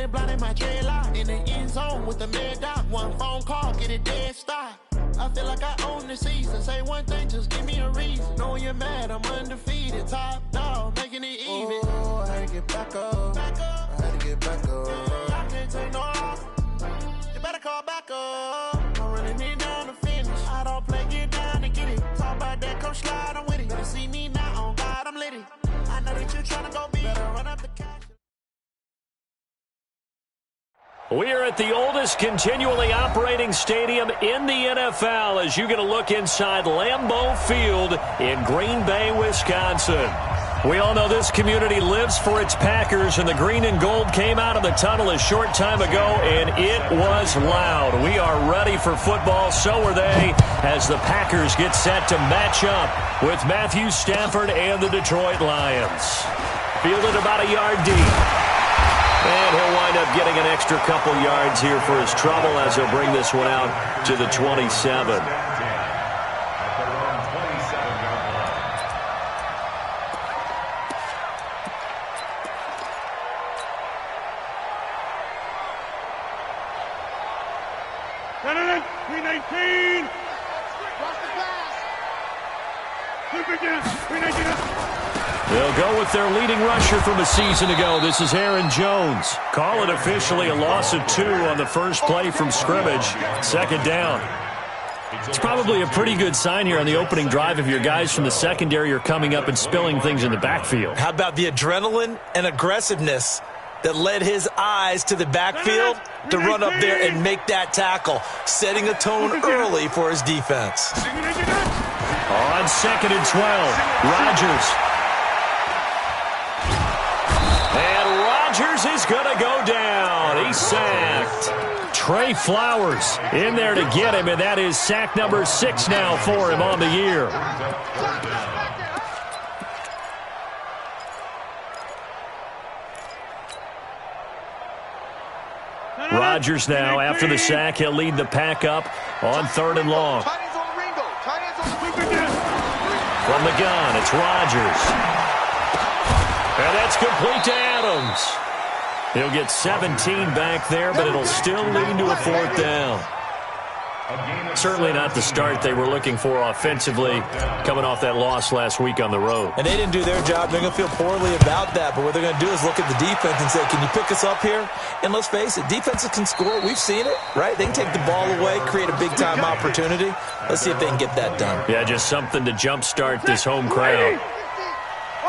Shawty blinded my dreadlock. In the end zone with the mad dot. One phone call, get it dead stop. I feel like I own the season. Say one thing, just give me a reason. Knowing you're mad, I'm undefeated. Top dog, making it even. Oh, I had to get back up. I had to get back up. I can't take no loss. You better call back up. I'm running it down to finish. I don't play, get down to get it. Talk about that, come slide, I'm with it. Better see me now, on God, I'm litty. I know that you're trying to go big. Better run up the cash. We are at the oldest continually operating stadium in the NFL as you get a look inside Lambeau Field in Green Bay, Wisconsin. We all know this community lives for its Packers, and the green and gold came out of the tunnel a short time ago, and it was loud. We are ready for football, so are they, as the Packers get set to match up with Matthew Stafford and the Detroit Lions. Fielded about a yard deep. And he'll wind up getting an extra couple yards here for his trouble as he'll bring this one out to the 27. They'll go with their leading rusher from a season ago. This is Aaron Jones. Call it officially a loss of 2 on the first play from scrimmage. Second down. It's probably a pretty good sign here on the opening drive if your guys from the secondary are coming up and spilling things in the backfield. How about the adrenaline and aggressiveness that led his eyes to the backfield to run up there and make that tackle, setting a tone early for his defense. On 2nd and 12, Rodgers. And Rodgers is going to go down. He's sacked. Trey Flowers in there to get him, and that is sack number 6 now for him on the year. Rodgers now, after the sack, he'll lead the pack up on 3rd and long. From the gun, it's Rodgers. And that's complete to Adams. He'll get 17 back there, but it'll still lead to a 4th down. Certainly not the start they were looking for offensively, coming off that loss last week on the road. And they didn't do their job. They're going to feel poorly about that. But what they're going to do is look at the defense and say, can you pick us up here? And let's face it, defenses can score. We've seen it, right? They can take the ball away, create a big-time opportunity. Let's see if they can get that done. Yeah, just something to jumpstart this home crowd.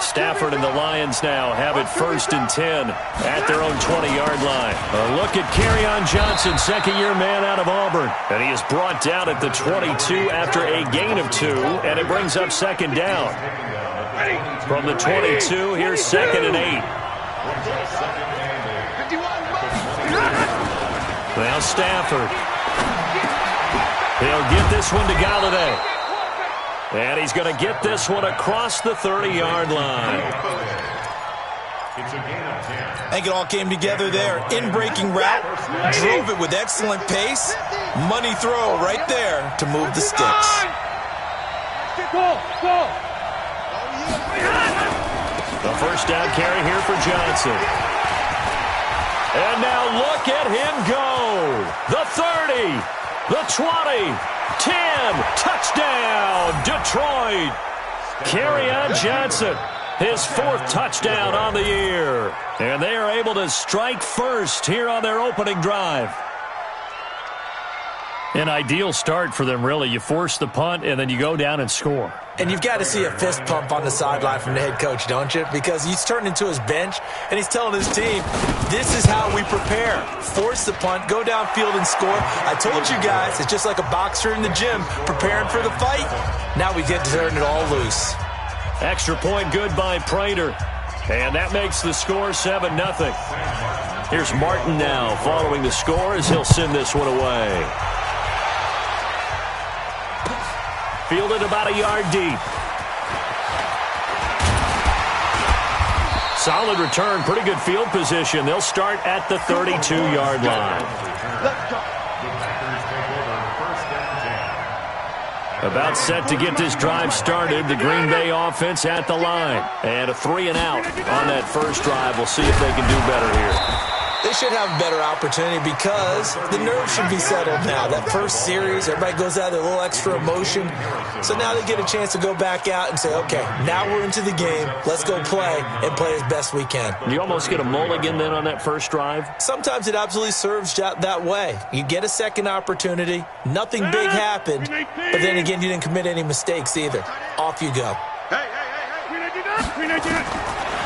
Stafford and the Lions now have it 1st and 10 at their own 20-yard line. A look at Kerryon Johnson, second-year man out of Auburn. And he is brought down at the 22 after a gain of 2, and it brings up 2nd down. From the 22, here's 2nd and 8. Now Stafford. He'll get this one to Galladay. And he's going to get this one across the 30-yard line. I think it all came together there. In-breaking route, drove it with excellent pace. Money throw right there to move the sticks. The first down carry here for Johnson. And now look at him go. The 30, the 20. 10, touchdown, Detroit. Kerryon Johnson, his 4th touchdown on the year. And they are able to strike first here on their opening drive. An ideal start for them, really. You force the punt, and then you go down and score. And you've got to see a fist pump on the sideline from the head coach, don't you? Because he's turned into his bench, and he's telling his team, this is how we prepare. Force the punt, go downfield and score. I told you guys, it's just like a boxer in the gym preparing for the fight. Now we get to turn it all loose. Extra point good by Prater. And that makes the score 7-0. Here's Martin now following the score as he'll send this one away. Fielded about a yard deep. Solid return, pretty good field position. They'll start at the 32-yard line. About set to get this drive started. The Green Bay offense at the line. And a 3-and-out on that first drive. We'll see if they can do better here. They should have a better opportunity because the nerves should be settled now. That first series, everybody goes out with a little extra emotion. So now they get a chance to go back out and say, okay, now we're into the game. Let's go play and play as best we can. You almost get a mulligan then on that first drive? Sometimes it absolutely serves that way. You get a second opportunity. Nothing big happened. But then again, you didn't commit any mistakes either. Off you go.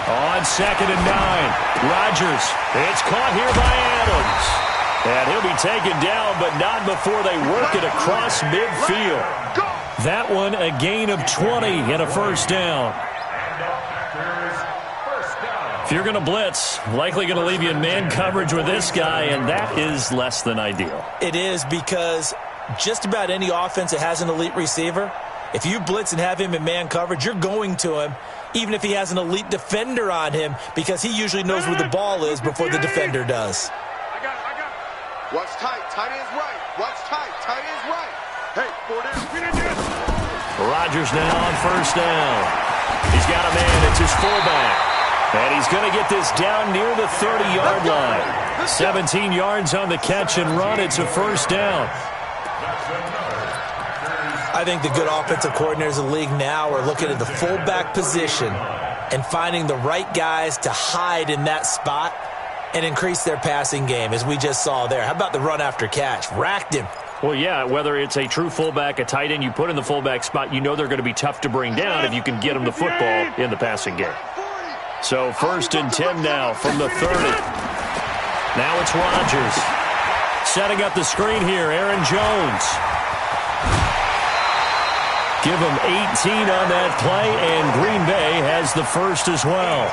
On 2nd and 9, Rodgers. It's caught here by Adams. And he'll be taken down, but not before they work it across midfield. That one a gain of 20 and a first down. If you're going to blitz, likely going to leave you in man coverage with this guy, and that is less than ideal. It is because just about any offense that has an elite receiver, if you blitz and have him in man coverage, you're going to him, even if he has an elite defender on him, because he usually knows where the ball is before the defender does. I got it. Watch tight. Tight is right. Watch tight. Tight is right. Hey, 4 down. Rodgers now on first down. He's got a man. It's his fullback. And he's going to get this down near the 30-yard line. 17 yards on the catch and run. It's a first down. I think the good offensive coordinators in the league now are looking at the fullback position and finding the right guys to hide in that spot and increase their passing game, as we just saw there. How about the run after catch? Racked him. Well, yeah, whether it's a true fullback, a tight end you put in the fullback spot, you know they're going to be tough to bring down if you can get them the football in the passing game. So 1st and 10 now from the 30. Now it's Rodgers. Setting up the screen here, Aaron Jones. Give him 18 on that play, and Green Bay has the first as well.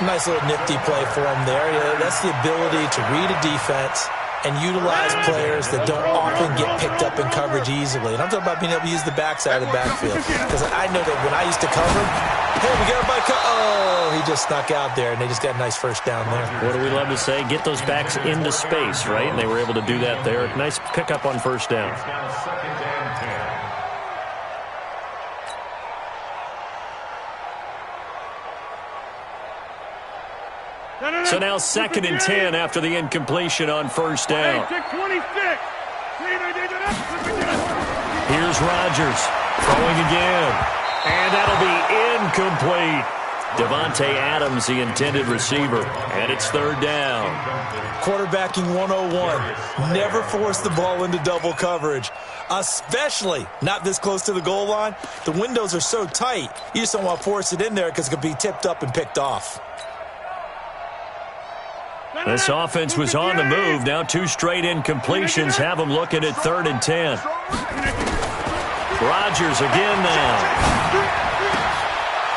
Nice little nifty play for him there. That's the ability to read a defense and utilize players that don't often get picked up in coverage easily. And I'm talking about being able to use the backside of the backfield. Because I know that when I used to cover, hey, we got a bike. Oh, he just snuck out there, and they just got a nice first down there. What do we love to say? Get those backs into space, right? And they were able to do that there. Nice pickup on first down. So now 2nd and 10 after the incompletion on first down. Here's Rodgers throwing again. And that'll be incomplete. Devontae Adams, the intended receiver. And it's 3rd down. Quarterbacking 101. Never force the ball into double coverage, especially not this close to the goal line. The windows are so tight, you just don't want to force it in there because it could be tipped up and picked off. This offense was on the move. Now 2 straight incompletions have them looking at 3rd and 10. Rodgers again now.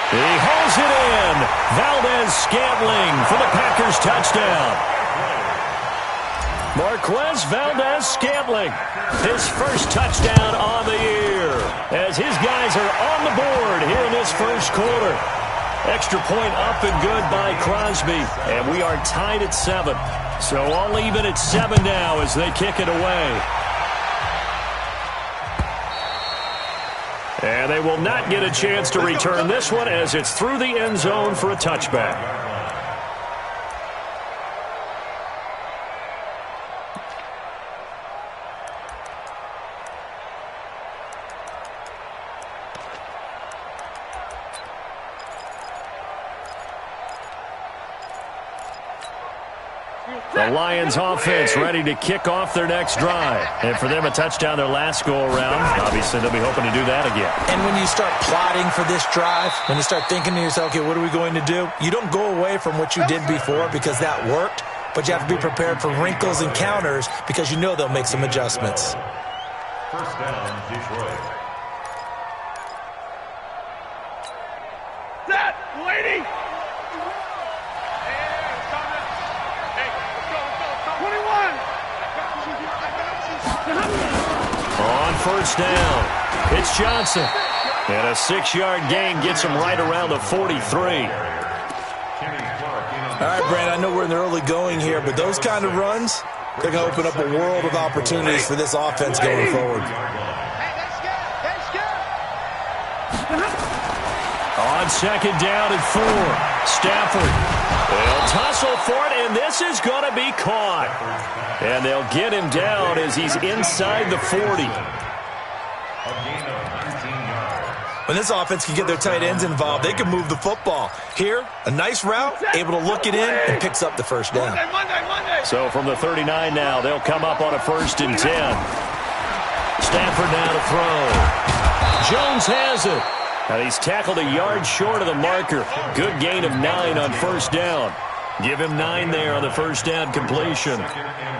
He hauls it in. Valdez-Scantling for the Packers touchdown. Marquez Valdez-Scantling, his first touchdown on the year, as his guys are on the board here in this first quarter. Extra point up and good by Crosby. And we are tied at 7. So all even at 7 now as they kick it away. And they will not get a chance to return this one as it's through the end zone for a touchback. The Lions offense ready to kick off their next drive. And for them, a touchdown their last go-around. Obviously, they'll be hoping to do that again. And when you start plotting for this drive, when you start thinking to yourself, okay, what are we going to do? You don't go away from what you did before because that worked, but you have to be prepared for wrinkles and counters because you know they'll make some adjustments. First down, Detroit. Set, lady! On first down, it's Johnson. And a 6-yard gain gets him right around the 43. All right, Brand, I know we're in the early going here, but those kind of runs, they're going to open up a world of opportunities for this offense going forward. On 2nd down and 4, Stafford. They'll tussle for it, and and this is going to be caught. And they'll get him down as he's inside the 40. When this offense can get their tight ends involved, they can move the football. Here, a nice route, able to look it in, and picks up the first down. So from the 39 now, they'll come up on a 1st and 10. Stafford now to throw. Jones has it. And he's tackled a yard short of the marker. Good gain of 9 on 1st down. Give him 9 there on the 1st down completion.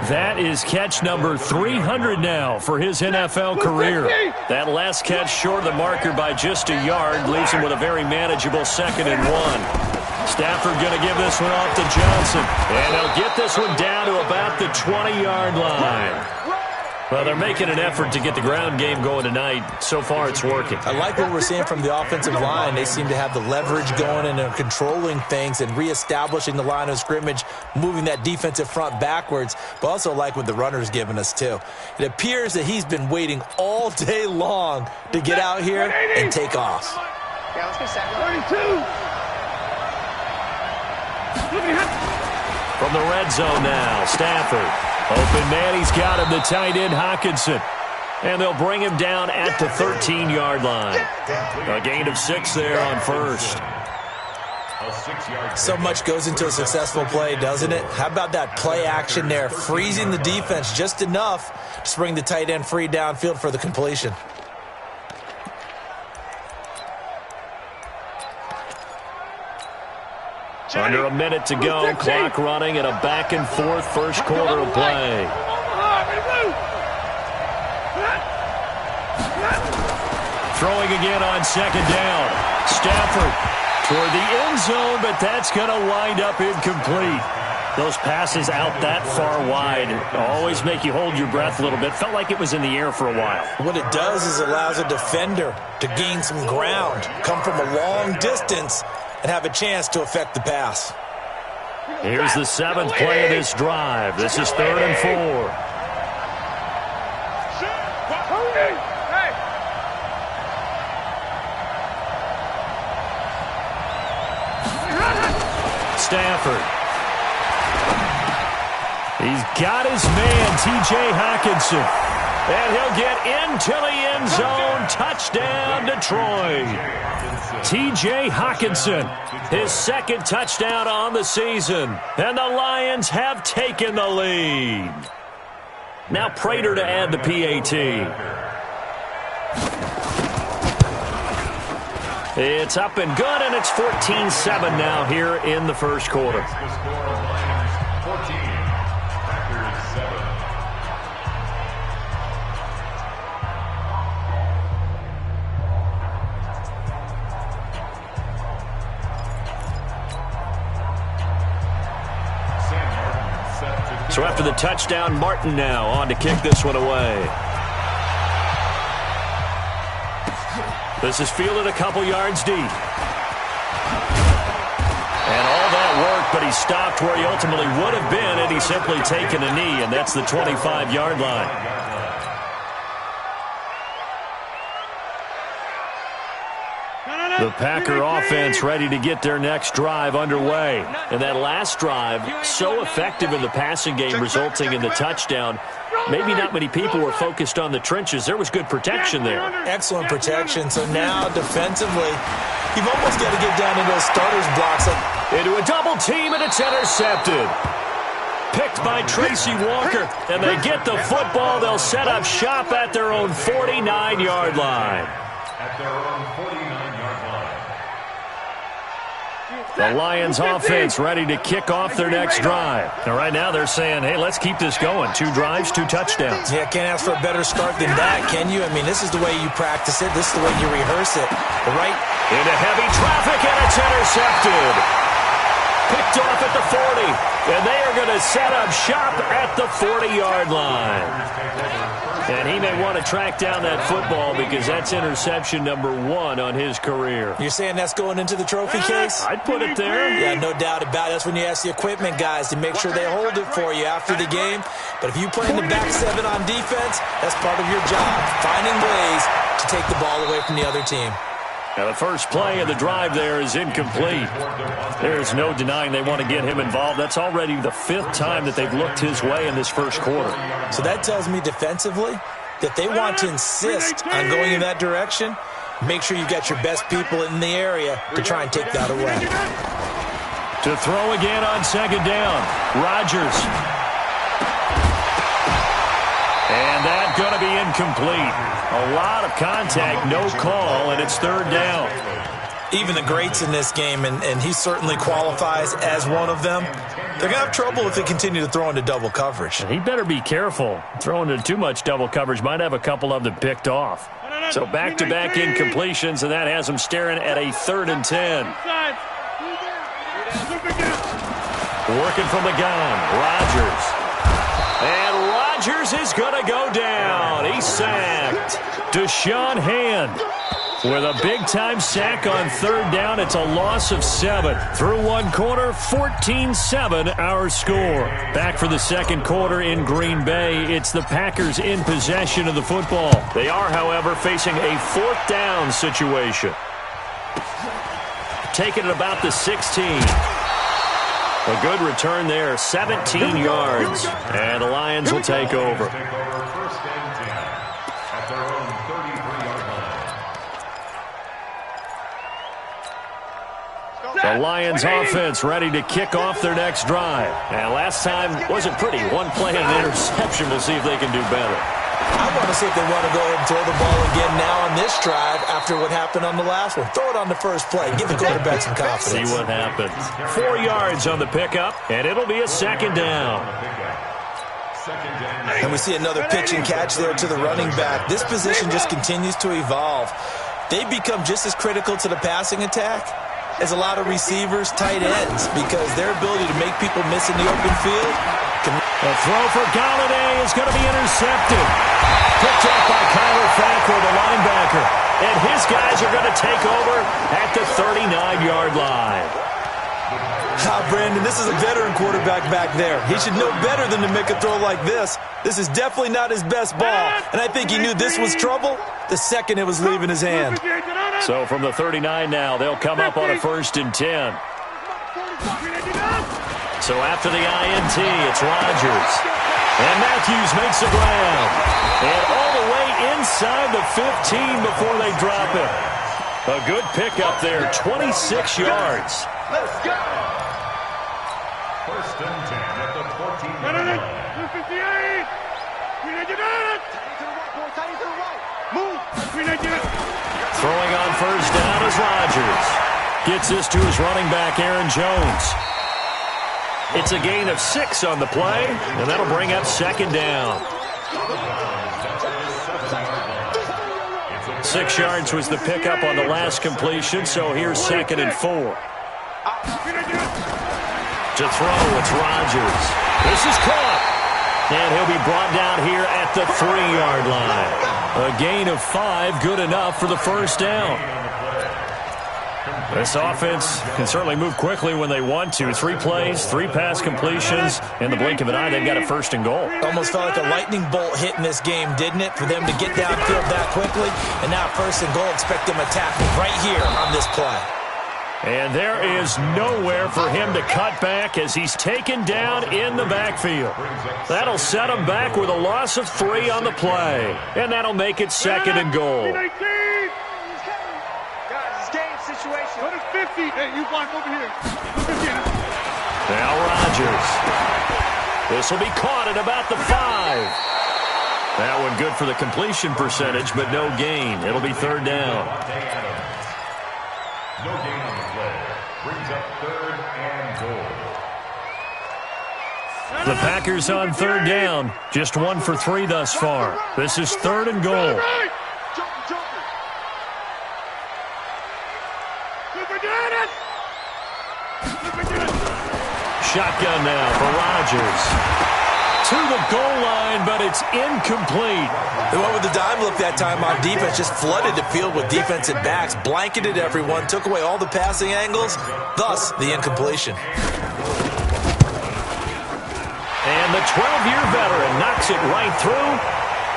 That is catch number 300 now for his NFL career. That last catch short of the marker by just a yard leaves him with a very manageable 2nd and 1. Stafford going to give this one off to Johnson. And they'll get this one down to about the 20-yard line. Well, they're making an effort to get the ground game going tonight. So far, it's working. I like what we're seeing from the offensive line. They seem to have the leverage going and they're controlling things and reestablishing the line of scrimmage, moving that defensive front backwards, but also like what the runner's giving us, too. It appears that he's been waiting all day long to get out here and take off. Yeah, let's go 32. From the red zone now, Stafford. Open man, he's got him, the tight end, Hockenson. And they'll bring him down at the 13-yard line. A gain of 6 there on 1st. So much goes into a successful play, doesn't it? How about that play action there, freezing the defense just enough to bring the tight end free downfield for the completion. Under a minute to go, clock running, and a back-and-forth first quarter of play. Throwing again on 2nd down. Stafford toward the end zone, but that's going to wind up incomplete. Those passes out that far wide always make you hold your breath a little bit. Felt like it was in the air for a while. What it does is allows a defender to gain some ground, come from a long distance, and have a chance to affect the pass. Here's the 7th play of this drive. This is 3rd and 4. Stafford. He's got his man, T.J. Hockenson. And he'll get into the end zone. Touchdown, Detroit. T.J. Hockenson, his 2nd touchdown on the season. And the Lions have taken the lead. Now Prater to add the PAT. It's up and good, and it's 14-7 now here in the first quarter. So after the touchdown, Martin now on to kick this one away. This is fielded a couple yards deep. And all that work, but he stopped where he ultimately would have been had he simply taken a knee, and that's the 25-yard line. The Packer offense ready to get their next drive underway. And that last drive, so effective in the passing game, resulting in the touchdown. Maybe not many people were focused on the trenches. There was good protection there. Excellent protection. So now, defensively, you've almost got to get down into those starters blocks. Into a double team, and it's intercepted. Picked by Tracy Walker, and they get the football. They'll set up shop at their own 49-yard line. At their own 49-yard line. The Lions offense ready to kick off their next drive. And right now they're saying, hey, let's keep this going. 2 drives, 2 touchdowns. Yeah, can't ask for a better start than that, can you? I mean, this is the way you practice it. This is the way you rehearse it. Right into heavy traffic, and it's intercepted. Picked off at the 40. And they are going to set up shop at the 40-yard line. And he may want to track down that football because that's interception number 1 on his career. You're saying that's going into the trophy case? I'd put it there. Yeah, no doubt about it. That's when you ask the equipment guys to make sure they hold it for you after the game. But if you play in the back 7 on defense, that's part of your job, finding ways to take the ball away from the other team. Now, the first play of the drive there is incomplete. There's no denying they want to get him involved. That's already the 5th time that they've looked his way in this first quarter. So that tells me defensively that they want to insist on going in that direction. Make sure you've got your best people in the area to try and take that away. To throw again on second down, Rodgers. And that's going to be incomplete. A lot of contact, no call, and it's third down. Even the greats in this game, and he certainly qualifies as one of them, they're going to have trouble if they continue to throw into double coverage. He better be careful. Throwing into too much double coverage might have a couple of them picked off. So back-to-back incompletions, and that has them staring at a 3rd and 10. Working from the gun, Rodgers. And Rodgers is going to go down. He's sacked. Deshaun Hand with a big-time sack on 3rd down. It's a loss of 7. Through one quarter, 14-7 our score. Back for the second quarter in Green Bay. It's the Packers in possession of the football. They are, however, facing a 4th down situation. Taking it about the 16. A good return there, 17 yards. And the Lions will take over. The Lions offense ready to kick off their next drive. And last time wasn't pretty. One play and an interception. We'll see if they can do better. I want to see if they want to go ahead and throw the ball again now on this drive after what happened on the last one. Throw it on the first play. Give the quarterback some confidence. See what happens. 4 yards on the pickup, and it'll be a second down. And we see another pitch and catch there to the running back. This position just continues to evolve. They become just as critical to the passing attack as a lot of receivers, tight ends, because their ability to make people miss in the open field. A throw for Galladay is going to be intercepted. Picked up by Kyler Fackrell, the linebacker. And his guys are going to take over at the 39-yard line. Brandon, this is a veteran quarterback back there. He should know better than to make a throw like this. This is definitely not his best ball. And I think he knew this was trouble the second it was leaving his hand. So from the 39 now, they'll come up on a 1st and 10. So after the INT, it's Rodgers. And Matthews makes the ground. And all the way inside the 15 before they drop him. A good pickup there, 26 yards. Let's go. 1st and 10 at the 14-yard line. Throwing on 1st down is Rodgers. Gets this to his running back, Aaron Jones. It's a gain of 6 on the play, and that'll bring up 2nd down. 6 yards was the pickup on the last completion, so here's 2nd and 4. To throw, it's Rodgers. This is caught. And he'll be brought down here at the 3-yard line. A gain of 5, good enough for the 1st down. This offense can certainly move quickly when they want to. 3 plays, 3 pass completions. In the blink of an eye, they've got a 1st and goal. Almost felt like a lightning bolt hit in this game, didn't it? For them to get downfield that quickly. And now 1st and goal, expect them to tackle right here on this play. And there is nowhere for him to cut back as he's taken down in the backfield. That'll set him back with a loss of 3 on the play. And that'll make it 2nd and goal. Guys, it's game situation. Go to 50. Hey, you block over here. Now Rodgers. This will be caught at about the 5. That one good for the completion percentage, but no gain. It'll be 3rd down. No gain on the play. Brings up 3rd and goal. The Packers on 3rd down. Just 1 for 3 thus far. This is 3rd and goal. Shotgun now for Rodgers. To the goal line, but it's incomplete. They went with the dime look that time on defense, just flooded the field with defensive backs, blanketed everyone, took away all the passing angles, thus the incompletion. And the 12-year veteran knocks it right through,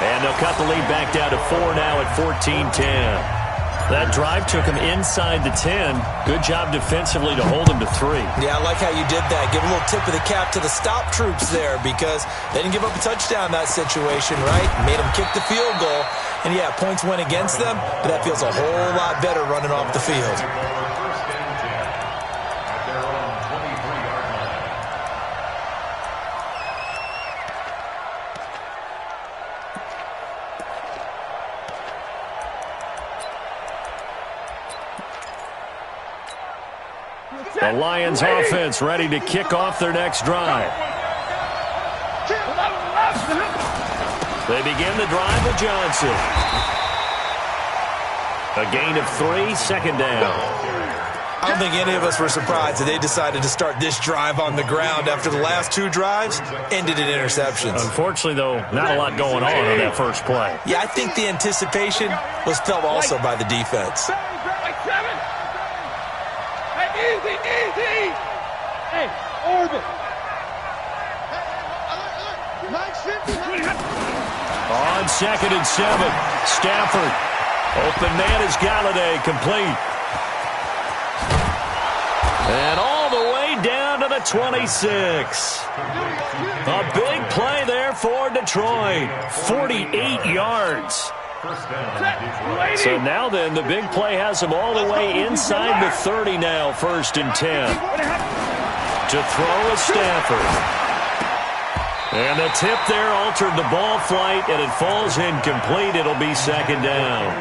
and they'll cut the lead back down to 4 now at 14-10. That drive took him inside the 10. Good job defensively to hold him to 3. Yeah, I like how you did that. Give a little tip of the cap to the stop troops there because they didn't give up a touchdown in that situation, right? Made them kick the field goal. And, yeah, points went against them, but that feels a whole lot better running off the field. The Lions offense ready to kick off their next drive. They begin the drive with Johnson. A gain of 3, second down. I don't think any of us were surprised that they decided to start this drive on the ground after the last 2 drives ended in interceptions. Unfortunately, though, not a lot going on that first play. Yeah, I think the anticipation was felt also by the defense. Easy! Hey, orbit! On 2nd and 7, Stafford. Open man is Galladay, complete. And all the way down to the 26. A big play there for Detroit. 48 yards. So now then, the big play has him all the way inside the 30 now, 1st and 10. To throw is Stafford. And the tip there altered the ball flight, and it falls incomplete. It'll be 2nd down.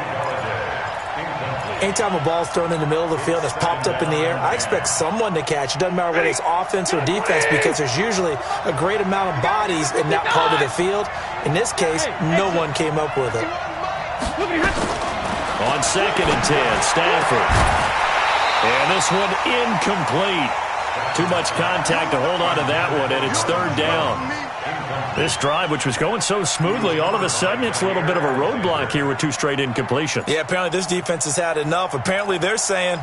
Anytime a ball's thrown in the middle of the field that's popped up in the air, I expect someone to catch. It doesn't matter whether it's offense or defense because there's usually a great amount of bodies in that part of the field. In this case, no one came up with it. On 2nd and 10, Stafford. And this one incomplete. Too much contact to hold on to that one, and it's 3rd down. This drive, which was going so smoothly, all of a sudden it's a little bit of a roadblock here with 2 straight incompletions. Yeah, apparently this defense has had enough. Apparently they're saying,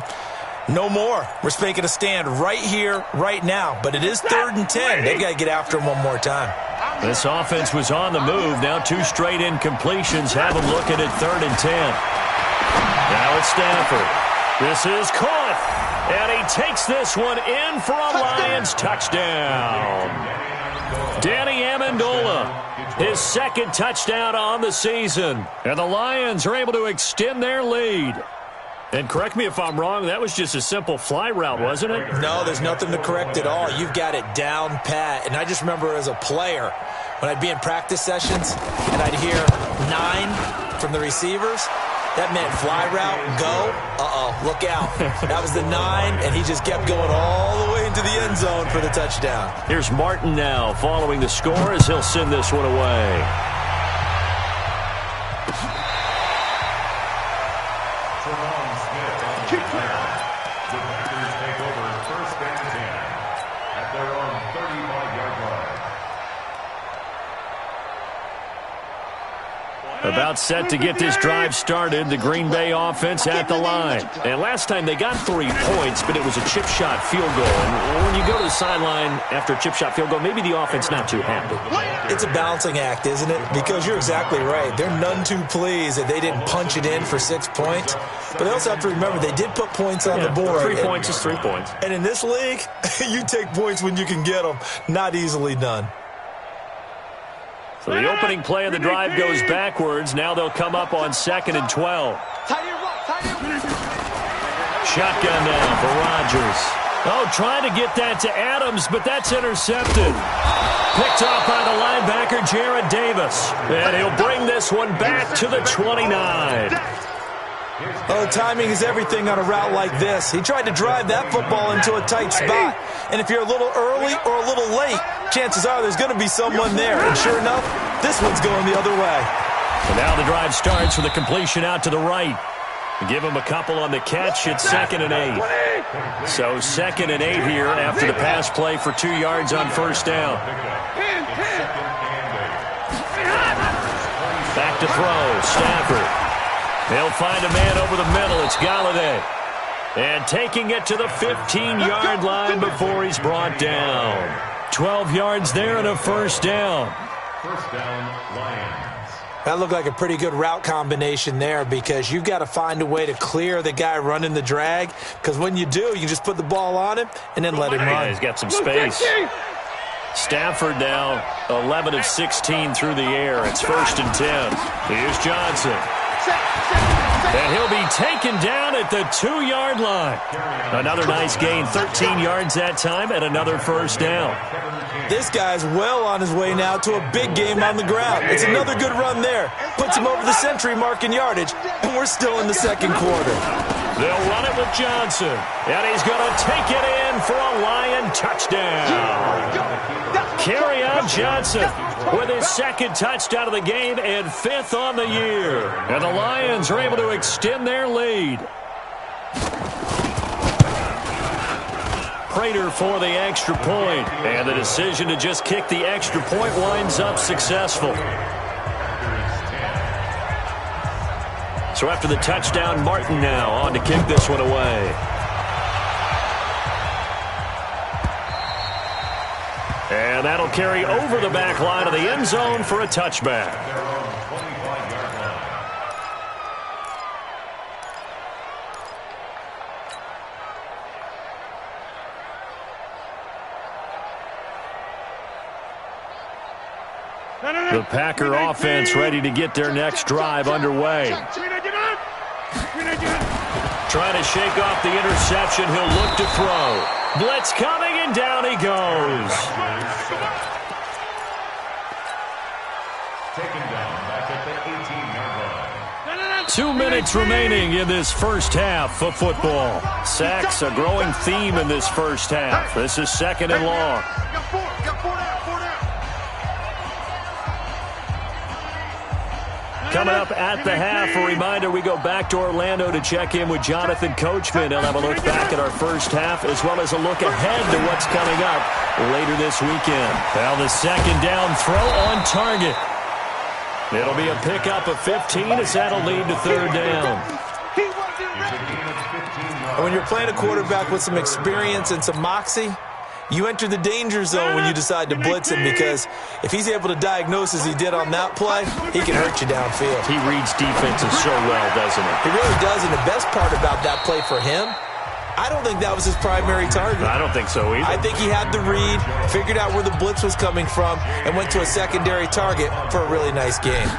no more. We're making a stand right here, right now. But it is 3rd and 10. They've got to get after him one more time. This offense was on the move. Now 2 straight incompletions have them looking at 3rd and 10. Now it's Stafford. This is caught. And he takes this one in for a Lions touchdown. Danny Amendola, his 2nd touchdown on the season. And the Lions are able to extend their lead. And correct me if I'm wrong, that was just a simple fly route, wasn't it? No, there's nothing to correct at all. You've got it down pat. And I just remember as a player, when I'd be in practice sessions and I'd hear 9 from the receivers, that meant fly route, go, look out. That was the 9, and he just kept going all the way into the end zone for the touchdown. Here's Martin now following the score as he'll send this one away. The Packers take over 1st and 10 at their own 35-yard line. About set to get this drive started, the Green Bay offense at the line. And last time they got 3 points, but it was a chip shot field goal. And when you go to the sideline after a chip shot field goal, maybe the offense not too happy. It's a balancing act, isn't it? Because you're exactly right. They're none too pleased that they didn't punch it in for 6 points. But they also have to remember they did put points on the board. 3 points is 3 points. And in this league, you take points when you can get them. Not easily done. So the opening play of the drive goes backwards. Now they'll come up on 2nd and 12. Shotgun now for Rodgers. Oh, trying to get that to Adams, but that's intercepted. Picked off by the linebacker, Jared Davis. And he'll bring this one back to the 29. Oh, timing is everything on a route like this. He tried to drive that football into a tight spot. And if you're a little early or a little late, chances are there's going to be someone there. And sure enough, this one's going the other way. And now the drive starts with a completion out to the right. Give him a couple on the catch. It's 2nd and 8. So 2nd and 8 here after the pass play for 2 yards on 1st down. Back to throw. Stafford. They'll find a man over the middle. It's Galladay. And taking it to the 15-yard line before he's brought down. 12 yards there and a 1st down. 1st down, Lions. That looked like a pretty good route combination there because you've got to find a way to clear the guy running the drag, because when you do, you can just put the ball on him and then let him run. Yeah, he's got some space. Stafford now 11 of 16 through the air. It's 1st and 10. Here's Johnson. And he'll be taken down at the 2-yard line. Another nice gain, 13 yards that time, and another first down. This guy's well on his way now to a big game on the ground. It's another good run there. Puts him over the century mark in yardage, and we're still in the second quarter. They'll run it with Johnson, and he's going to take it in for a Lion touchdown. Kerryon Johnson with his 2nd touchdown of the game and 5th on the year. And the Lions are able to extend their lead. Prater for the extra point, and the decision to just kick the extra point winds up successful. So after the touchdown, Martin now on to kick this one away. And that'll carry over the back line of the end zone for a touchback. The Packer offense ready to get their next drive underway. Trying to shake off the interception. He'll look to throw. Blitz coming, and down he goes. Taken down back at the 18-yard line. 2 minutes remaining in this first half of football. Sacks a growing theme in this first half. This is 2nd and long. Got four down. Coming up at the half, a reminder, we go back to Orlando to check in with Jonathan Coachman. He'll have a look back at our first half as well as a look ahead to what's coming up later this weekend. Well, the 2nd down throw on target. It'll be a pickup of 15 as that'll lead to 3rd down. When you're playing a quarterback with some experience and some moxie, you enter the danger zone when you decide to blitz him, because if he's able to diagnose as he did on that play, he can hurt you downfield. He reads defenses so well, doesn't he? He really does, and the best part about that play for him, I don't think that was his primary target. I don't think so either. I think he had the read, figured out where the blitz was coming from, and went to a secondary target for a really nice game.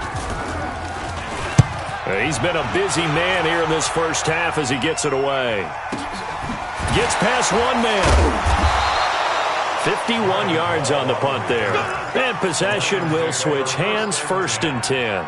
He's been a busy man here in this first half as he gets it away. Gets past one man. 51 yards on the punt there. And possession will switch hands, 1st and 10.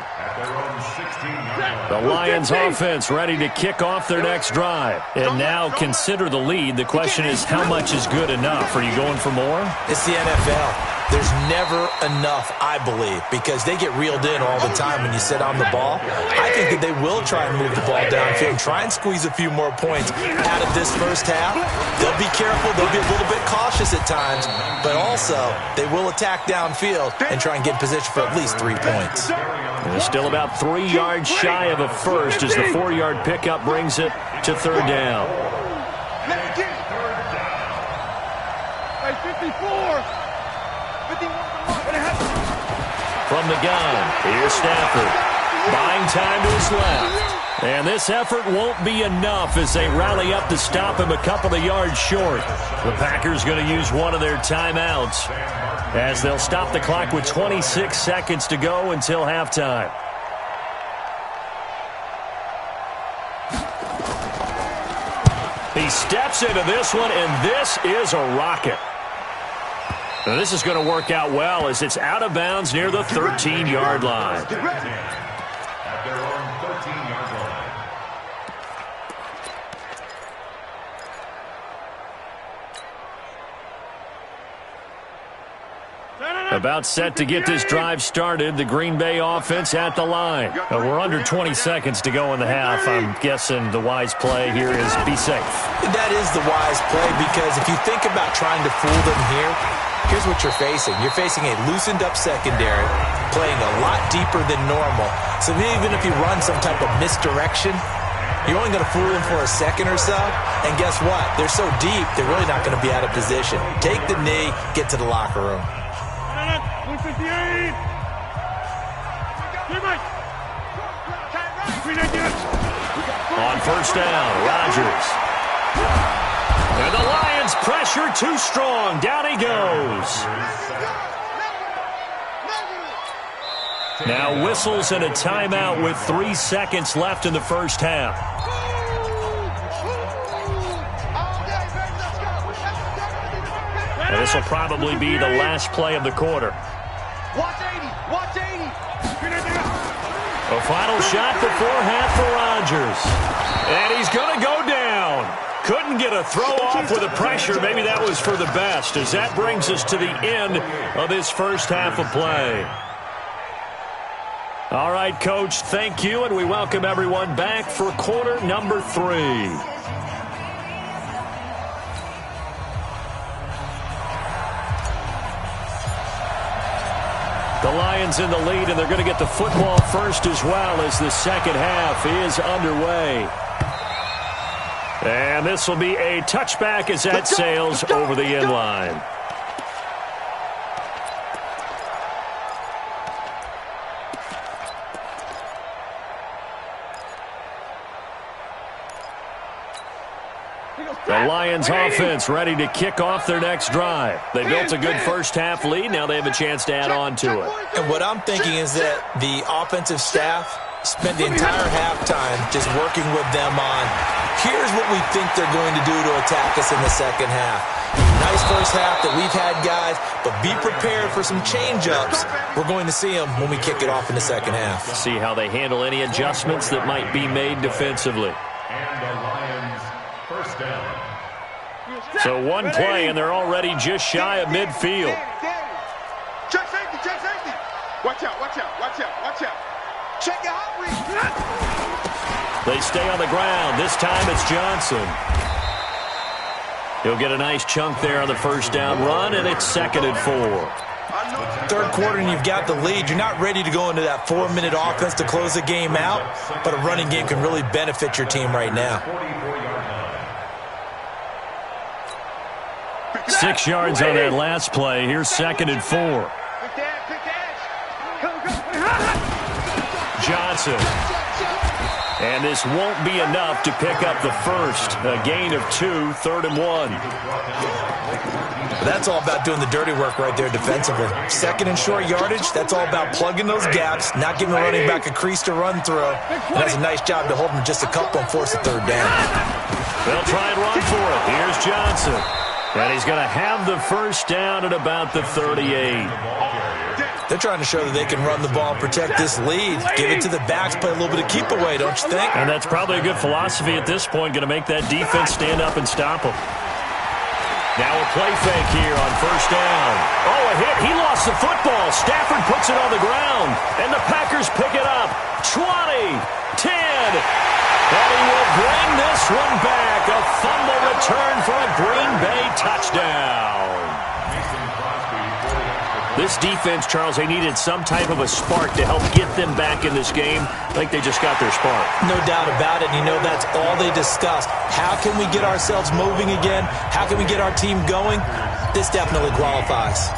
The Lions offense ready to kick off their next drive. And now consider the lead. The question is, how much is good enough? Are you going for more? It's the NFL. There's never enough, I believe, because they get reeled in all the time when you sit on the ball. I think that they will try and move the ball downfield, try and squeeze a few more points out of this first half. They'll be careful. They'll be a little bit cautious at times, but also they will attack downfield and try and get position for at least 3 points. And they're still about 3 yards shy of a first as the 4-yard pickup brings it to 3rd down. Hey, 54. From the gun, here's Stafford. Buying time to his left. And this effort won't be enough as they rally up to stop him a couple of yards short. The Packers going to use one of their timeouts as they'll stop the clock with 26 seconds to go until halftime. He steps into this one, and this is a rocket. Now, this is going to work out well as it's out of bounds near the 13-yard line. At their own 13-yard line. About set to get this drive started. The Green Bay offense at the line. We're under 20 seconds to go in the half. I'm guessing the wise play here is be safe. That is the wise play, because if you think about trying to fool them here, here's what you're facing. You're facing a loosened-up secondary, playing a lot deeper than normal. So even if you run some type of misdirection, you're only going to fool them for a second or so. And guess what? They're so deep, they're really not going to be out of position. Take the knee, get to the locker room. 158. On first down, Rodgers. And the Lions pressure too strong. Down he goes. Now whistles and a timeout with 3 seconds left in the first half. And this will probably be the last play of the quarter. Watch 80. Watch 80. A final shot before half for Rodgers. And he's going to go down. Couldn't get a throw off with the pressure. Maybe that was for the best, as that brings us to the end of this first half of play. All right, Coach, thank you, and we welcome everyone back for quarter number 3. The Lions in the lead, and they're going to get the football first as well as the second half is underway. And this will be a touchback as that sails over the end line. The Lions offense ready to kick off their next drive. They built a good first half lead. Now they have a chance to add on to it. And what I'm thinking is that the offensive staff spent the entire halftime just working with them on, here's what we think they're going to do to attack us in the second half. Nice first half that we've had, guys, but be prepared for some change-ups. We're going to see them when we kick it off in the second half. See how they handle any adjustments that might be made defensively. And the Lions first down. So one play, and they're already just shy of midfield. Check safety, check safety. Watch out, watch out, watch out, watch out. Check your hot read. They stay on the ground. This time it's Johnson. He'll get a nice chunk there on the first down run, and it's 2nd and 4. Third quarter, and you've got the lead. You're not ready to go into that 4-minute offense to close the game out, but a running game can really benefit your team right now. 6 yards on that last play. Here's 2nd and 4. Johnson. And this won't be enough to pick up the first. A gain of 2, 3rd and 1. That's all about doing the dirty work right there defensively. 2nd and short yardage, that's all about plugging those gaps, not giving the running back a crease to run through. And that's a nice job to hold him just a couple and force a 3rd down. They'll try and run for it. Here's Johnson. And he's going to have the first down at about the 38. They're trying to show that they can run the ball and protect this lead. Give it to the backs, play a little bit of keep away, don't you think? And that's probably a good philosophy at this point, going to make that defense stand up and stop them. Now a play fake here on first down. Oh, a hit. He lost the football. Stafford puts it on the ground, and the Packers pick it up. 20, 10, and he will bring this one back. A fumble return for a Green Bay touchdown. This defense, Charles, they needed some type of a spark to help get them back in this game. I think they just got their spark. No doubt about it. And you know that's all they discussed. How can we get ourselves moving again? How can we get our team going? This definitely qualifies.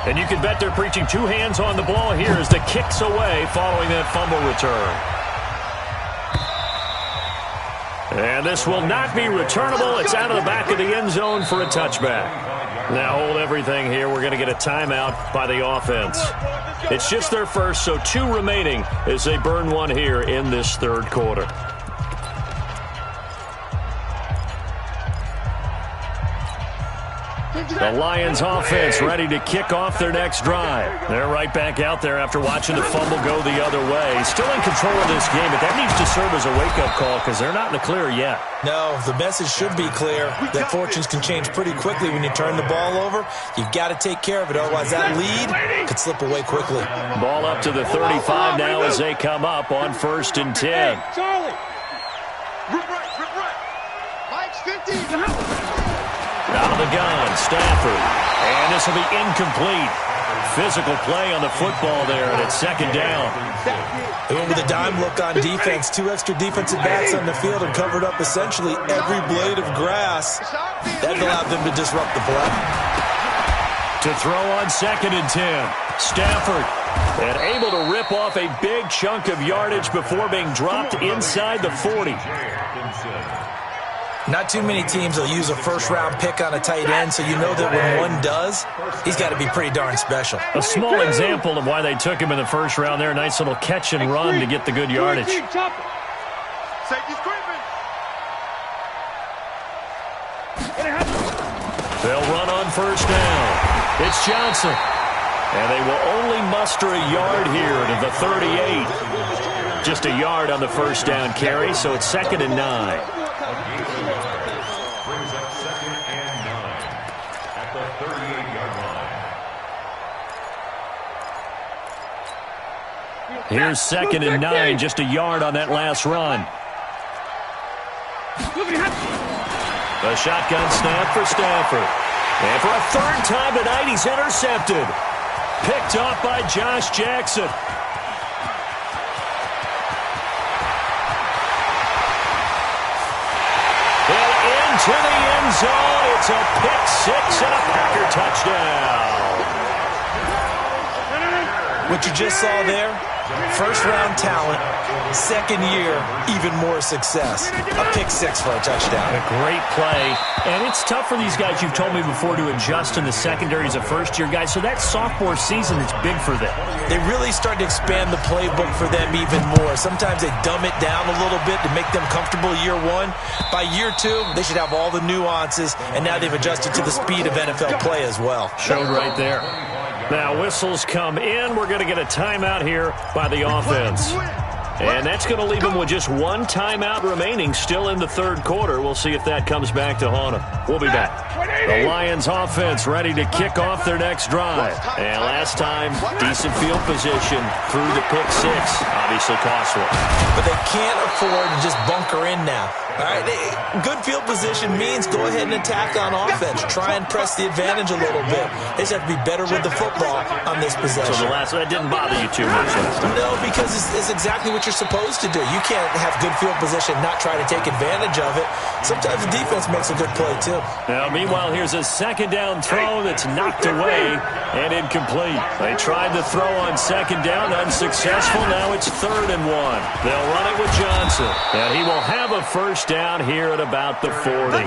And you can bet they're preaching 2 hands on the ball here as the kick's away following that fumble return. And this will not be returnable. It's out of the back of the end zone for a touchback. Now hold everything here. We're going to get a timeout by the offense. It's just their first, so 2 remaining as they burn one here in this 3rd quarter. The Lions offense ready to kick off their next drive. They're right back out there after watching the fumble go the other way. Still in control of this game, but that needs to serve as a wake-up call because they're not in the clear yet. No, the message should be clear that fortunes can change pretty quickly when you turn the ball over. You've got to take care of it, otherwise that lead could slip away quickly. Ball up to the 35 now as they come up on 1st and 10. Charlie. Rip right. Mike's 50. Out of the gun, Stafford. And this will be incomplete. Physical play on the football there, and it's 2nd down. They went with a dime look on defense. 2 extra defensive backs on the field and covered up essentially every blade of grass. That allowed them to disrupt the play. To throw on 2nd and 10. Stafford, and able to rip off a big chunk of yardage before being dropped inside the 40. Not too many teams will use a first-round pick on a tight end, so you know that when one does, he's got to be pretty darn special. A small example of why they took him in the first round there. A nice little catch and run to get the good yardage. Safety screaming. They'll run on first down. It's Johnson. And they will only muster a yard here to the 38. Just a yard on the first down carry, so it's 2nd and 9. Brings up 2nd and 9 at the 38-yard line. Here's 2nd and 9, just a yard on that last run. The shotgun snap for Stafford. And for a third time tonight, he's intercepted. Picked off by Josh Jackson. And into the end zone. It's a pick six and a Packer touchdown. What you just saw there, first-round talent, second year, even more success. A pick six for a touchdown. A great play. And it's tough for these guys, you've told me before, to adjust in the secondary as a first-year guy. So that sophomore season is big for them. They really start to expand the playbook for them even more. Sometimes they dumb it down a little bit to make them comfortable year one. By year two, they should have all the nuances, and now they've adjusted to the speed of NFL play as well. Showed right there. Now whistles come in. We're going to get a timeout here by the offense. And that's going to leave them with just one timeout remaining still in the third quarter. We'll see if that comes back to haunt them. We'll be back. The Lions offense ready to kick off their next drive. And last time, decent field position through the pick six. Obviously costly. But they can't afford to just bunker in now. All right, good field position means go ahead and attack on offense. Try and press the advantage a little bit. They just have to be better with the football on this possession. So the last one, that didn't bother you too much last time? No, because it's exactly what you're supposed to do. You can't have good field position, not try to take advantage of it. Sometimes the defense makes a good play, too. Now, meanwhile, here's a second down throw that's knocked away and incomplete. They tried to throw on second down, unsuccessful. Now it's 3rd and 1. They'll run it with Johnson, and he will have a first down here at about the 40.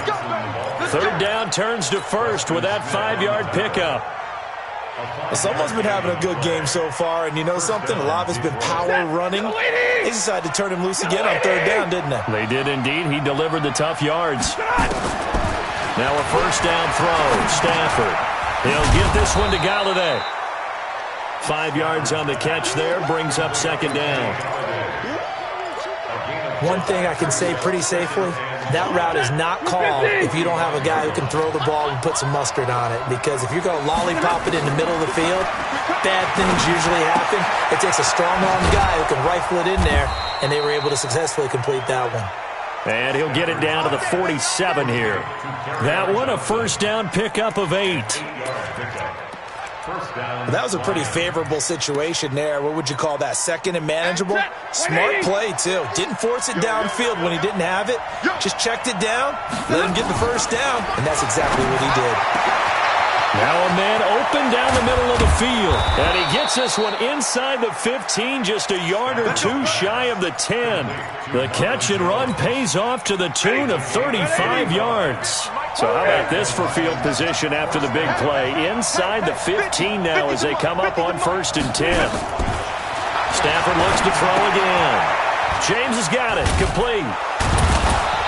3rd down turns to first with that 5-yard pickup. Well, someone's been having a good game so far, and you know something? A lot of it's been power running. They decided to turn him loose again on 3rd down, didn't they? They did indeed. He delivered the tough yards. Now a first down throw. Stafford. He'll get this one to Galladay. 5 yards on the catch there. Brings up 2nd down. One thing I can say pretty safely, that route is not called if you don't have a guy who can throw the ball and put some mustard on it. Because if you're going to lollipop it in the middle of the field, bad things usually happen. It takes a strong-armed guy who can rifle it in there, and they were able to successfully complete that one. And he'll get it down to the 47 here. That one, a first down pickup of 8. That was a pretty favorable situation there. What would you call that? Second and manageable? Smart play, too. Didn't force it downfield when he didn't have it. Just checked it down, let him get the first down, and that's exactly what he did. Now a man open down the middle of the field. And he gets this one inside the 15, just a yard or two shy of the 10. The catch and run pays off to the tune of 35 yards. So how about this for field position after the big play? Inside the 15 now as they come up on 1st and 10. Stafford looks to throw again. James has got it. Complete.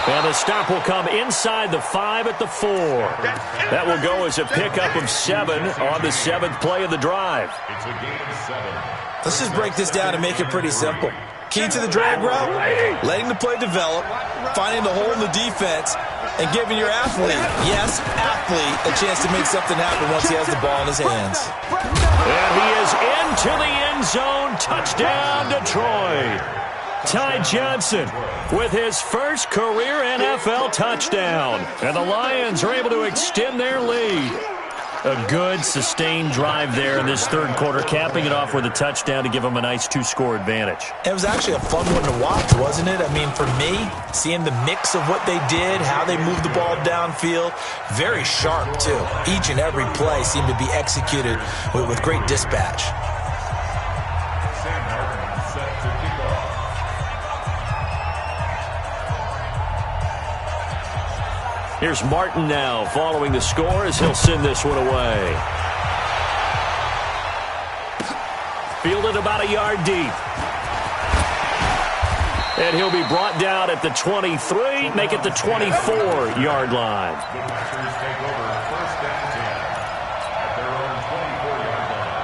And the stop will come inside the 5 at the 4. That will go as a pickup of 7 on the 7th play of the drive. It's a gain of 7. Let's just break this down and make it pretty simple. Key to the drag route, letting the play develop, finding the hole in the defense, and giving your athlete, yes, athlete, a chance to make something happen once he has the ball in his hands. And he is into the end zone. Touchdown, Detroit. Ty Johnson with his first career NFL touchdown. And the Lions are able to extend their lead. A good, sustained drive there in this third quarter, capping it off with a touchdown to give them a nice 2-score advantage. It was actually a fun one to watch, wasn't it? I mean, for me, seeing the mix of what they did, how they moved the ball downfield, very sharp, too. Each and every play seemed to be executed with great dispatch. Here's Martin now following the score as he'll send this one away. Fielded about a yard deep. And he'll be brought down at the 23, make it the 24-yard line. The Packers take over first and 10 at their own 24-yard line.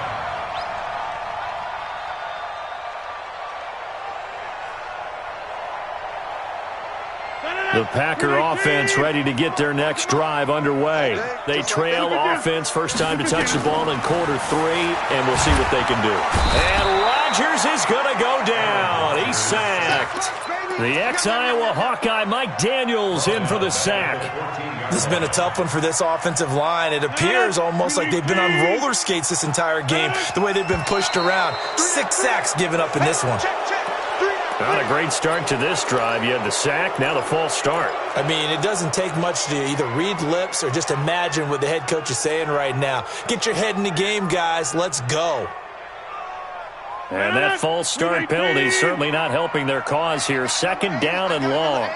The Packer offense ready to get their next drive underway. They trail offense, first time to touch the ball in quarter 3, and we'll see what they can do. And Rodgers is going to go down. He's sacked. The ex-Iowa Hawkeye Mike Daniels in for the sack. This has been a tough one for this offensive line. It appears almost like they've been on roller skates this entire game, the way they've been pushed around. 6 sacks given up in this one. Not a great start to this drive. You had the sack, now the false start. I mean, it doesn't take much to either read lips or just imagine what the head coach is saying right now. Get your head in the game, guys. Let's go. And that false start penalty is certainly not helping their cause here. Second down and long.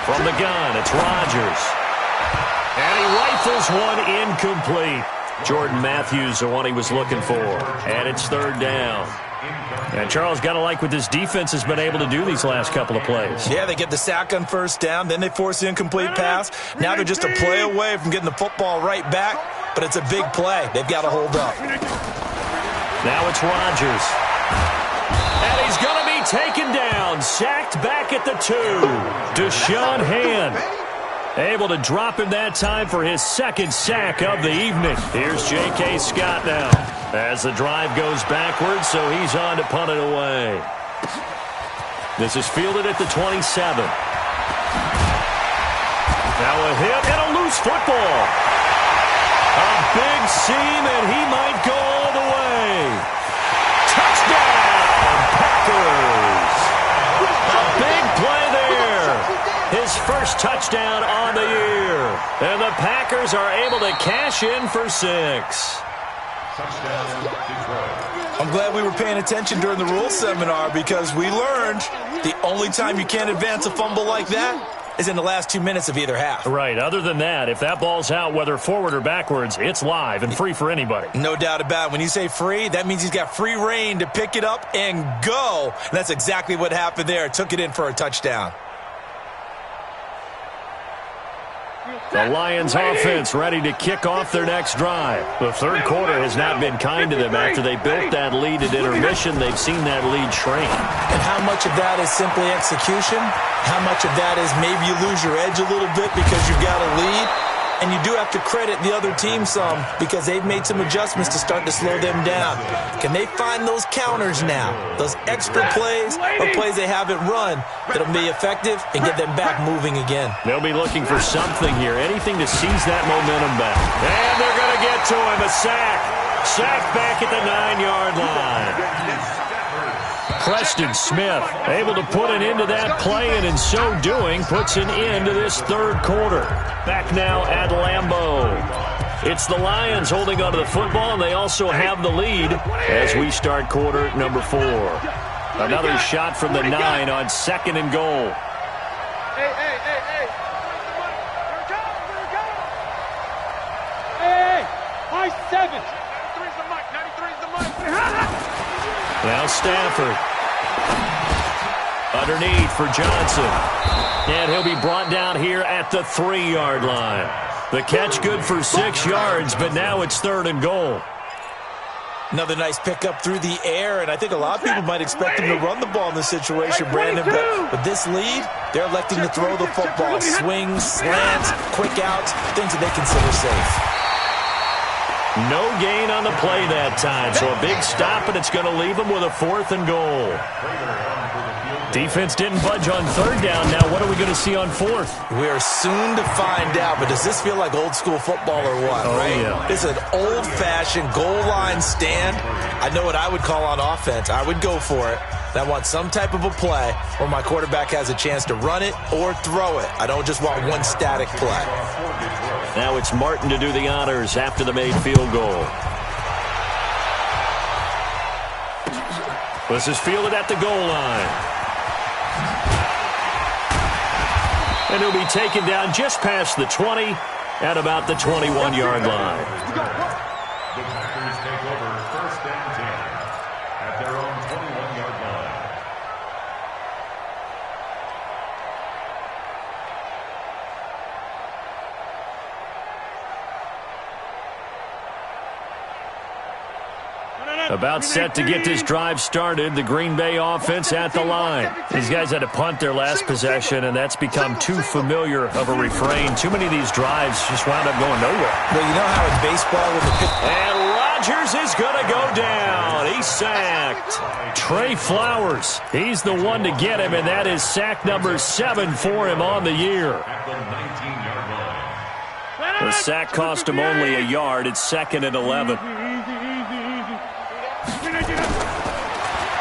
From the gun, it's Rodgers. And he rifles one incomplete. Jordan Matthews, the one he was looking for. And it's third down. And Charles, got to like what this defense has been able to do these last couple of plays. Yeah, they get the sack on first down, then they force the incomplete pass. Now they're just a play away from getting the football right back, but it's a big play. They've got to hold up. Now it's Rodgers. And he's going to be taken down, sacked back at the 2. Deshaun Hand able to drop him that time for his second sack of the evening. Here's J.K. Scott now as the drive goes backwards, so he's on to punt it away. This is fielded at the 27. Now a hit and a loose football. A big seam, and he might go all the way. Touchdown, Packers. A big play there. His first touchdown on the year. And the Packers are able to cash in for 6. I'm glad we were paying attention during the rules seminar because we learned the only time you can't advance a fumble like that is in the last 2 minutes of either half. Right. Other than that, if that ball's out, whether forward or backwards, it's live and free for anybody. No doubt about it. When you say free, that means he's got free reign to pick it up and go. And that's exactly what happened there. Took it in for a touchdown. The Lions offense ready to kick off their next drive. The third quarter has not been kind to them. After they built that lead at intermission, they've seen that lead shrink. And how much of that is simply execution? How much of that is maybe you lose your edge a little bit because you've got a lead? And you do have to credit the other team some because they've made some adjustments to start to slow them down. Can they find those counters now? Those extra plays or plays they haven't run that'll be effective and get them back moving again? They'll be looking for something here, anything to seize that momentum back. And they're going to get to him, a sack. Sacked back at the 9-yard line. Preston Smith able to put an end to that play, and in so doing puts an end to this third quarter. Back now at Lambeau. It's the Lions holding onto the football, and they also have the lead as we start quarter number 4. Another shot from the 9 on 2nd and goal. Hey. High 7. 93's the mic. 93's the mic. Now Stafford. Underneath for Johnson. And he'll be brought down here at the 3-yard line. The catch good for 6 yards, but now it's 3rd and goal. Another nice pickup through the air, and I think a lot of people might expect him to run the ball in this situation, Brandon. But with this lead, they're electing to throw the football. Swings, slants, quick outs, things that they consider safe. No gain on the play that time, so a big stop, and it's going to leave them with a 4th and goal. Defense didn't budge on 3rd down. Now what are we going to see on 4th? We are soon to find out, but does this feel like old school football or what? Oh, right? Yeah. It's an old-fashioned goal line stand. I know what I would call on offense. I would go for it. I want some type of a play where my quarterback has a chance to run it or throw it. I don't just want one static play. Now it's Martin to do the honors after the made field goal. This is fielded at the goal line. And he'll be taken down just past the 20 at about the 21-yard line. The Packers take over 1st and 10 at their own 21-yard line. About set to get this drive started, the Green Bay offense at the line. These guys had to punt their last possession, and that's become too familiar of a refrain. Too many of these drives just wound up going nowhere. Well, you know how in baseball with the pitch... And Rodgers is going to go down. He's sacked. Trey Flowers, he's the one to get him, and that is sack number 7 for him on the year. At the 19-yard line. The sack cost him only a yard. It's 2nd and 11.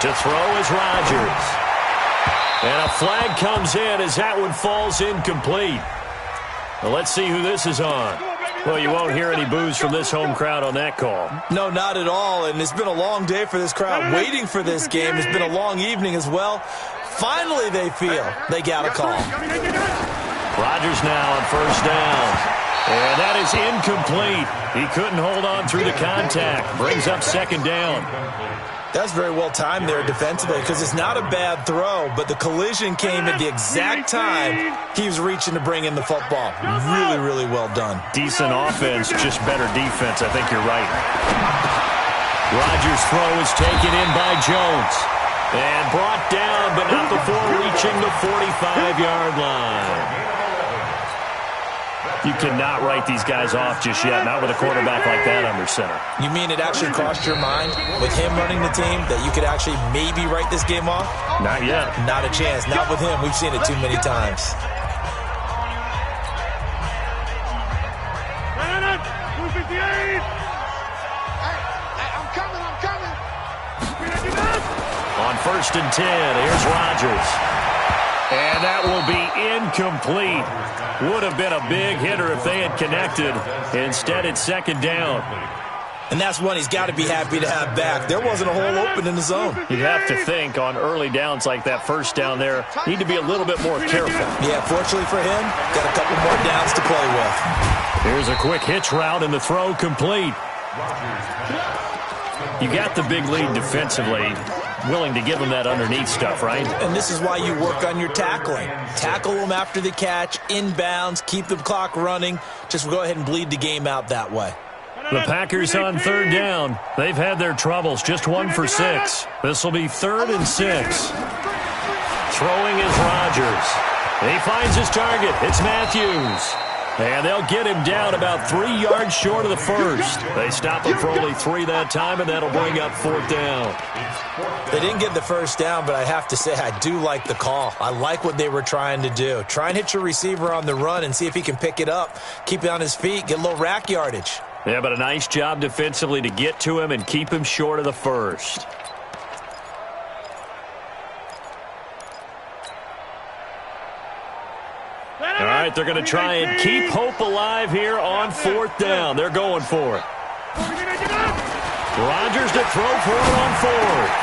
To throw is Rodgers. And a flag comes in as that one falls incomplete. Well, let's see who this is on. Well, you won't hear any boos from this home crowd on that call. No, not at all, and it's been a long day for this crowd waiting for this game. It's been a long evening as well. Finally, they feel they got a call. Rodgers now on 1st down. And that is incomplete. He couldn't hold on through the contact. Brings up 2nd down. That's very well timed there defensively because it's not a bad throw, but the collision came at the exact time he was reaching to bring in the football. Really, really well done. Decent offense, just better defense. I think you're right. Rodgers' throw is taken in by Jones. And brought down, but not before reaching the 45-yard line. You cannot write these guys off just yet, not with a quarterback like that under center. You mean it actually crossed your mind with him running the team that you could actually maybe write this game off? Not yet. Not a chance. Not with him. We've seen it too many times. I'm coming. On 1st and 10, here's Rodgers. And that will be incomplete. Would have been a big hitter if they had connected. Instead, it's 2nd down. And that's one he's got to be happy to have back. There wasn't a hole open in the zone. You'd have to think on early downs like that 1st down there, need to be a little bit more careful. Yeah, fortunately for him, got a couple more downs to play with. Here's a quick hitch route and the throw complete. You got the big lead defensively. Willing to give them that underneath stuff, right? And this is why you work on your tackling. Tackle them after the catch, inbounds, keep the clock running. Just go ahead and bleed the game out that way. The Packers on 3rd down. They've had their troubles, just 1 for 6. This will be 3rd and 6. Throwing is Rodgers. He finds his target. It's Matthews. And they'll get him down about 3 yards short of the 1st. They stop him for only 3 that time, and that'll bring up 4th down. They didn't get the 1st down, but I have to say I do like the call. I like what they were trying to do. Try and hit your receiver on the run and see if he can pick it up. Keep it on his feet, get a little rack yardage. Yeah, but a nice job defensively to get to him and keep him short of the 1st. All right, they're going to try and keep hope alive here on 4th down. They're going for it. Rodgers to throw for it on 4th.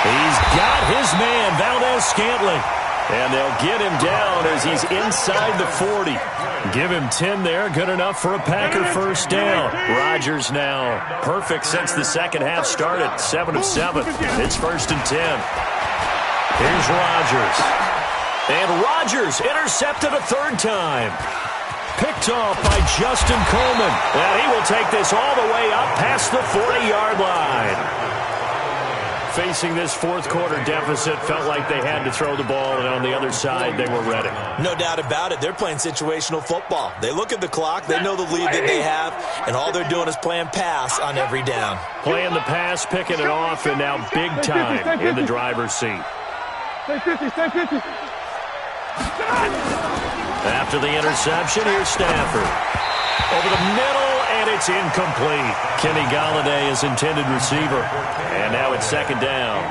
He's got his man, Valdez-Scantling. And they'll get him down as he's inside the 40. Give him 10 there, good enough for a Packer 1st down. Rodgers now perfect since the 2nd half started, 7 of 7. It's 1st and 10. Here's Rodgers. And Rodgers intercepted a 3rd time. Picked off by Justin Coleman. And he will take this all the way up past the 40-yard line. facing this fourth quarter deficit, felt like they had to throw the ball, and on the other side, they were ready. No doubt about it. They're playing situational football. They look at the clock, they know the lead that they have, and all they're doing is playing pass on every down. Playing the pass, picking it off, and now big time in the driver's seat. Stay 50, stay 50. After the interception, here's Stafford. Over the middle, and it's incomplete. Kenny Galladay is intended receiver. And now it's second down.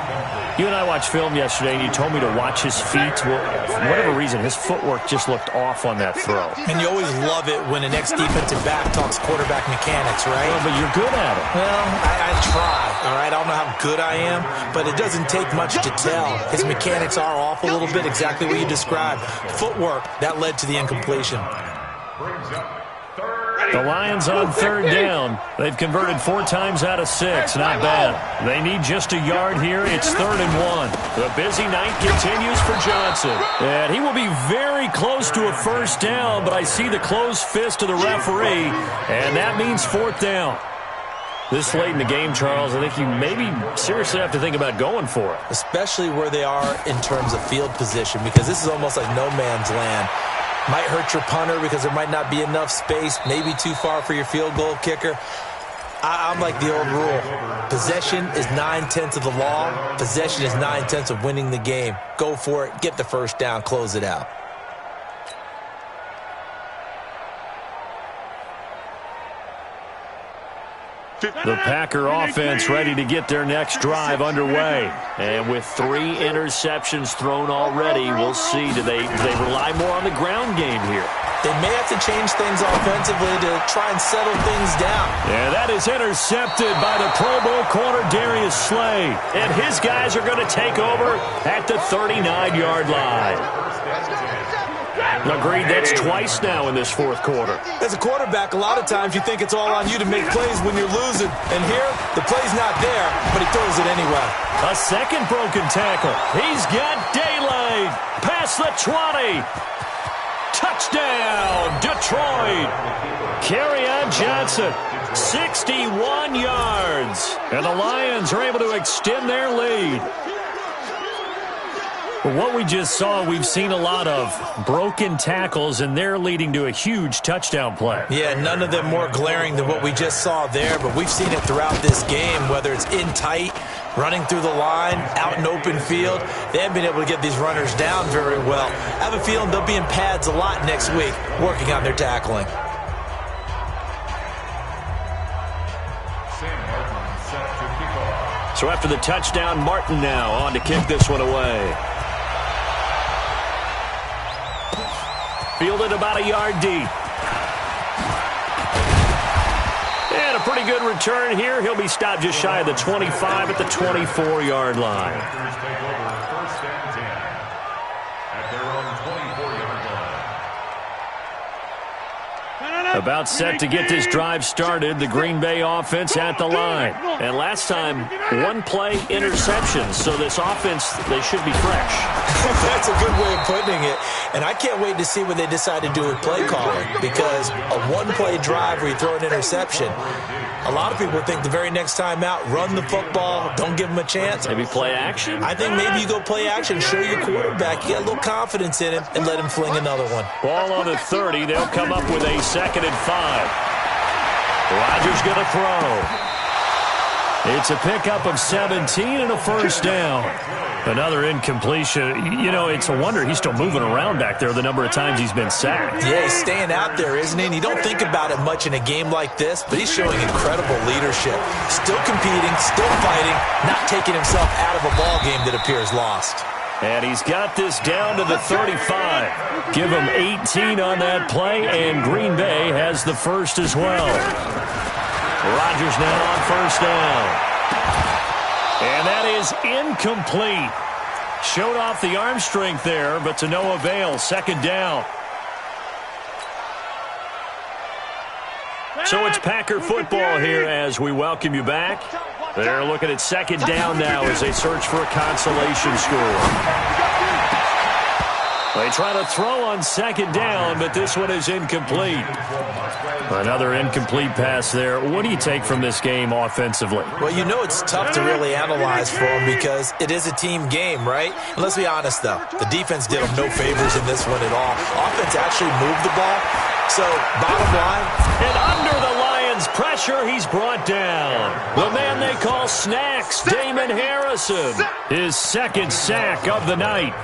You and I watched film yesterday, and you told me to watch his feet. Well, for whatever reason, his footwork just looked off on that throw. And you always love it when an ex-defensive back talks quarterback mechanics, right? Well, but you're good at it. Well, I try, all right? I don't know how good I am, but it doesn't take much to tell. His mechanics are off a little bit, exactly what you described. Footwork, that led to the incompletion. The Lions on third down. They've converted 4 times out of 6. Not bad. They need just a yard here. It's 3rd and 1. The busy night continues for Johnson. And he will be very close to a first down, but I see the closed fist of the referee, and that means 4th down. This late in the game, Charles, I think you maybe seriously have to think about going for it. Especially where they are in terms of field position, because this is almost like no man's land. Might hurt your punter because there might not be enough space, maybe too far for your field goal kicker. I'm like the old rule. Possession is 9/10 of the law. Possession is 9/10 of winning the game. Go for it. Get the first down. Close it out. The Packer offense ready to get their next drive underway. And with 3 interceptions thrown already, we'll see. Do they rely more on the ground game here? They may have to change things offensively to try and settle things down. Yeah, that is intercepted by the Pro Bowl corner Darius Slay. And his guys are going to take over at the 39-yard line. Agreed, that's twice now in this fourth quarter. As a quarterback, a lot of times you think it's all on you to make plays when you're losing. And here, the play's not there, but he throws it anyway. A second broken tackle. He's got daylight. Past the 20. Touchdown, Detroit. Kerryon Johnson, 61 yards. And the Lions are able to extend their lead. What we just saw, we've seen a lot of broken tackles, and they're leading to a huge touchdown play. Yeah, none of them more glaring than what we just saw there, but we've seen it throughout this game, whether it's in tight, running through the line, out in open field. They haven't been able to get these runners down very well. I have a feeling they'll be in pads a lot next week, working on their tackling. So after the touchdown, Martin now on to kick this one away. Fielded about a yard deep. And a pretty good return here. He'll be stopped just shy of the 25 at the 24-yard line. About set to get this drive started, the Green Bay offense at the line. And last time, 1 play interception. So this offense, they should be fresh. That's a good way of putting it. And I can't wait to see what they decide to do with play calling. Because a 1-play drive where you throw an interception, a lot of people think the very next time out, run the football, don't give them a chance. Maybe play action? I think maybe you go play action, show your quarterback, you got a little confidence in him, and let him fling another one. Ball on the 30. They'll come up with a 2nd and 5. Rodgers going to throw. It's a pickup of 17 and a first down. Another incompletion. You know, it's a wonder he's still moving around back there the number of times he's been sacked. Yeah, he's staying out there, isn't he? And you don't think about it much in a game like this, but he's showing incredible leadership. Still competing, still fighting, not taking himself out of a ball game that appears lost. And he's got this down to the 35. Give him 18 on that play, and Green Bay has the first as well. Rodgers now on first down. And that is incomplete. Showed off the arm strength there, but to no avail. 2nd down. So it's Packer football here as we welcome you back. They're looking at 2nd down now as they search for a consolation score. They try to throw on second down, but this one is incomplete. Another incomplete pass there. What do you take from this game offensively? Well, you know it's tough to really analyze for them because it is a team game, right? And let's be honest, though. The defense did them no favors in this one at all. Offense actually moved the ball. So, bottom line. And under the Lions' pressure, he's brought down. The man they call Snacks, Damon Harrison. His second sack of the night.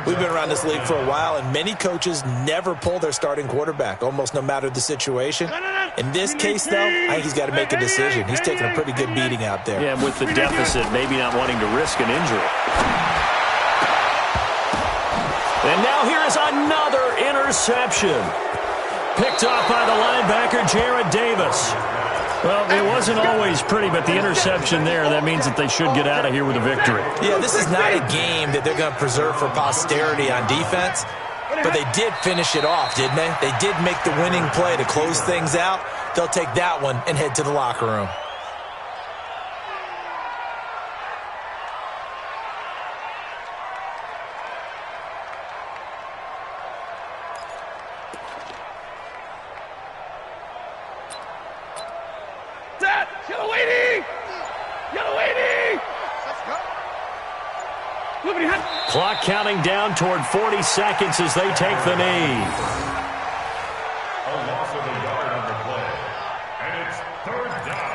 We've been around this league for a while, and many coaches never pull their starting quarterback, almost no matter the situation. In this case, though, I think he's got to make a decision. He's taking a pretty good beating out there. Yeah, with the deficit, maybe not wanting to risk an injury. And now here's another interception. Picked off by the linebacker, Jarrad Davis. Well, it wasn't always pretty, but the interception there, that means that they should get out of here with a victory. Yeah, this is not a game that they're going to preserve for posterity on defense, but they did finish it off, didn't they? They did make the winning play to close things out. They'll take that one and head to the locker room. Clock counting down toward 40 seconds as they take the knee. A loss of a yard on the play. And it's third down.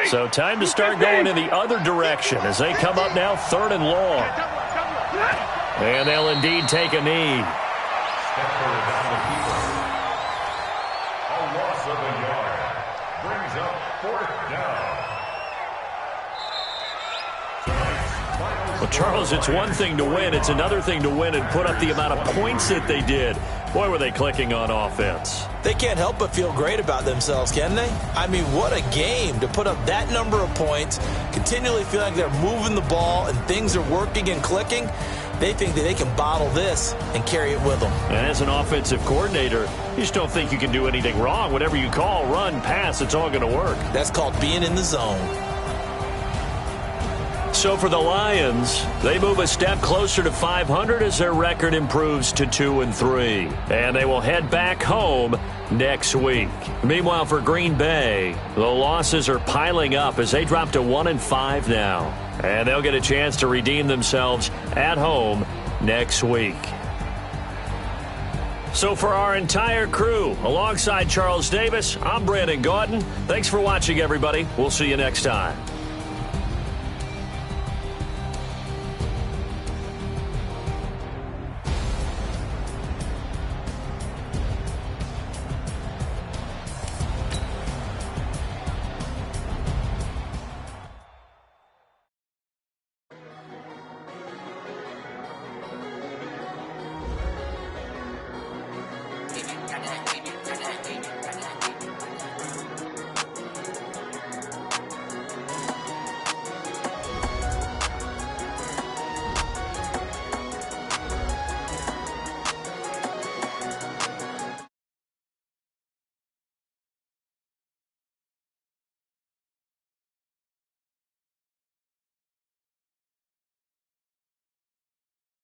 So time to start going in the other direction as they come up now 3rd and long. And they'll indeed take a knee. Step further down the keeper. A loss of a yard. Brings up 4th down. Well, Charles, it's one thing to win. It's another thing to win and put up the amount of points that they did. Boy, were they clicking on offense. They can't help but feel great about themselves, can they? I mean, what a game to put up that number of points, continually feel like they're moving the ball and things are working and clicking. They think that they can bottle this and carry it with them. And as an offensive coordinator, you just don't think you can do anything wrong. Whatever you call, run, pass, it's all going to work. That's called being in the zone. So for the Lions, they move a step closer to 500 as their record improves to 2-3. And they will head back home next week. Meanwhile, for Green Bay, the losses are piling up as they drop to 1-5 now. And they'll get a chance to redeem themselves at home next week. So for our entire crew, alongside Charles Davis, I'm Brandon Gaudin. Thanks for watching, everybody. We'll see you next time.